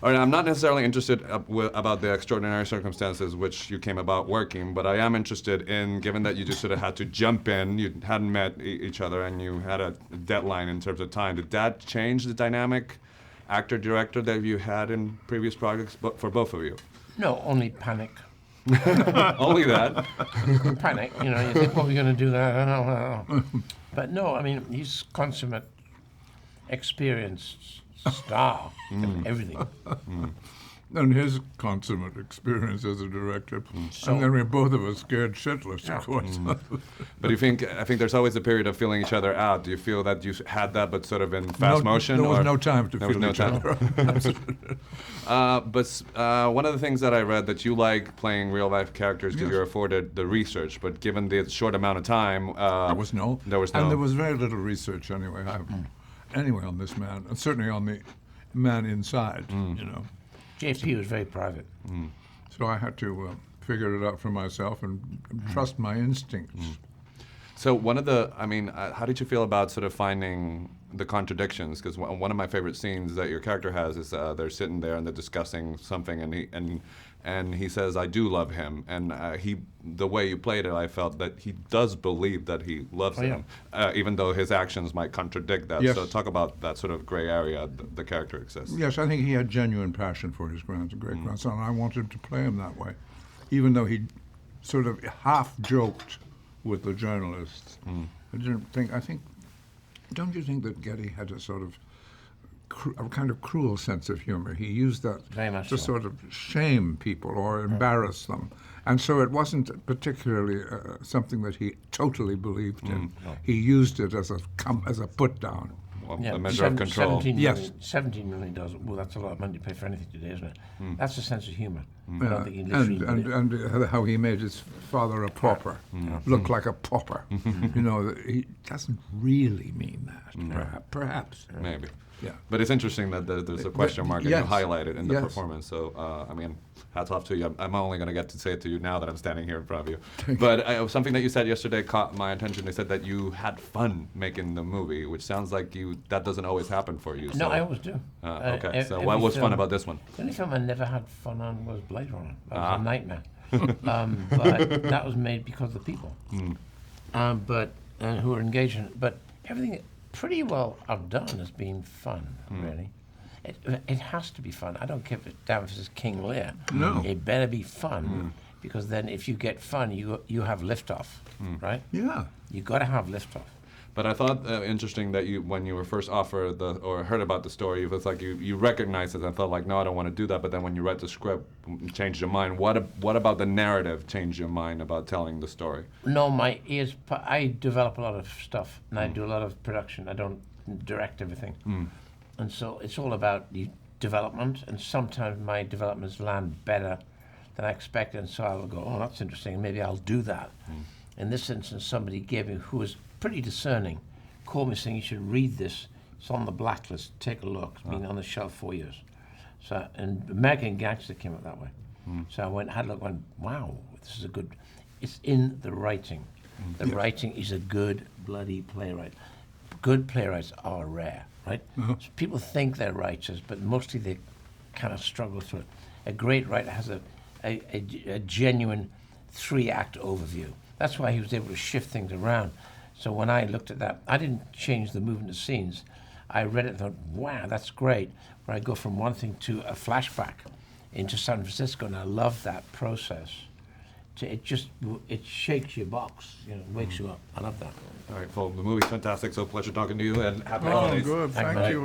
All right, I'm not necessarily interested about the extraordinary circumstances which you came about working, but I am interested in, given that you just sort of had to jump in, you hadn't met each other, and you had a deadline in terms of time. Did that change the dynamic, actor-director, that you had in previous projects for both of you? No, only panic. Only that. Panic, you know, you think, what are we going to do there? I don't know. But no, I mean, he's consummate, experienced star, everything. And his consummate experience as a director. So- And then we're both of us scared shitless, of course. But I think there's always a period of feeling each other out. Do you feel that you had that, but sort of in fast motion? There was or? no time to There was feel no each time. other. But one of the things that I read, that you like playing real life characters because Yes. you're afforded the research. But given the short amount of time, There was no. There was no. And there was very little research anyway. Anyway, on this man, and certainly on the man inside, you know. JP was very private. So I had to figure it out for myself and trust my instincts. So how did you feel about sort of finding the contradictions? Because one of my favorite scenes that your character has is they're sitting there and they're discussing something, and he says, "I do love him," and the way you played it, I felt that he does believe that he loves him, even though his actions might contradict that. Yes. So talk about that sort of gray area the character exists. Yes, I think he had genuine passion for his great-grandson, and I wanted to play him that way, even though he sort of half-joked with the journalists. Don't you think that Getty had a sort of a kind of cruel sense of humor? He used that Very much to so. sort of shame people or embarrass them. And so it wasn't particularly something that he totally believed in. He used it as a put-down. A measure of control. 17 Yes. million, 17 million dollars. Well, that's a lot of money to pay for anything today, isn't it? That's a sense of humor. I don't think he literally And how he made his father a pauper, look like a pauper. You know, he doesn't really mean that. Perhaps. Maybe. Yeah. But it's interesting that there's a question mark and Yes. you highlight it in the Yes. performance. So, hats off to you. I'm only going to get to say it to you now that I'm standing here in front of you. But something that you said yesterday caught my attention. You said that you had fun making the movie, which sounds like that doesn't always happen for you. No, I always do. Okay, so Every what was fun film- about this one? The only film I never had fun on was Blade Runner. That was a nightmare. But that was made because of the people, who were engaged in it. But everything pretty well I've done has been fun, really. It has to be fun. I don't care if it's is King Lear. No. It better be fun, because then if you get fun, you have liftoff, right? Yeah. You got to have liftoff. But I thought interesting that when you were first offered or heard about the story, it was like you recognized it and thought like, no, I don't want to do that. But then when you read the script, you changed your mind. What about the narrative changed your mind about telling the story? No, my ears. I develop a lot of stuff, and I do a lot of production. I don't direct everything, and so it's all about the development. And sometimes my developments land better than I expected, and so I'll go, "Oh, that's interesting. Maybe I'll do that." In this instance, somebody gave me, who was pretty discerning, called me saying, "You should read this. It's on the blacklist. Take a look. It's been on the shelf 4 years." So, and American Gangster came out that way. So I had a look, went, "Wow, this is a good." It's in the writing. The writing is a good bloody playwright. Good playwrights are rare, right? So people think they're writers, but mostly they kind of struggle through it. A great writer has a genuine 3-act overview. That's why he was able to shift things around. So when I looked at that, I didn't change the movement of scenes. I read it and thought, wow, that's great. Where I go from one thing to a flashback into San Francisco, and I love that process. It shakes your box, wakes you up. I love that. All right, well, the movie's fantastic, so pleasure talking to you, and happy Oh, holidays. good. Thank you. Thank you.